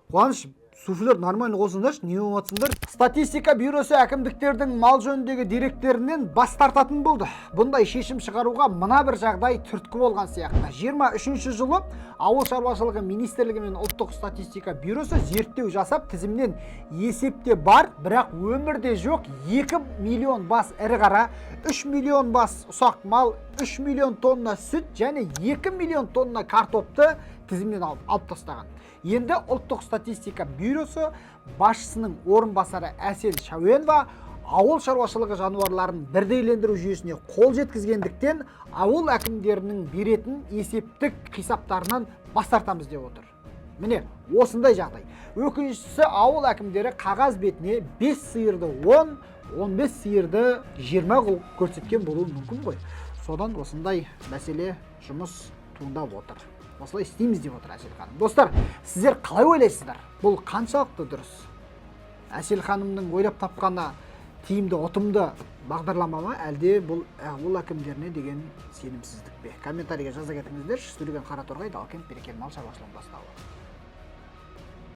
Қуаныш, суфлер нормально қосыңдаршы, не болматсыңдар. Статистика бюросы әкімдіктердің мал жөніндегі деректерінен бас тартатын болды. Бұндай шешім шығаруға мына бір жағдай түрткі болған сияқты. 23 жылы Ауыл шаруашылығы министрлігі мен ұлттық статистика бюросы зерттеу жасап, тізімнен есепте бар, бірақ өмірде жоқ 2 миллион бас ірі қара, 3 миллион бас ұсақ мал, 3 миллион тонна сүт және 2 миллион тонна картопты тізімнен алып тастаған. Енді ұлттық статистика бюросы басшысының орынбасары Әсел Шауенова ауыл шаруашылығы жануарларын бірдейлендіру жүйесіне қол жеткізгендіктен ауыл әкімдерінің беретін есептік қисаптарынан бас тартамыз деп отыр. Міне, осындай жағдай. Өкініштісі, ауыл әкімдері қағаз бетіне 5 сиырды 10, 15 сиырды 20 көрсеткен болуы мүмкін ғой. Содан осындай мәселе жұмыс туындап отыр. Осылай істейміз деп отыр Әсел ханым. Достар, сіздер қалай ойлайсыздар? Бұл қаншалықты дұрыс? Әсел ханымның ойлап тапқаны тиімді, ұтымды бағдарлама ма, әлде бұл ауыл әкімдеріне деген сенімсіздік пе? Комментарийге жаза кетіңіздер. Студиядан Қара Торғай, Далкент, берекелі мал шаруашылығының бастауы.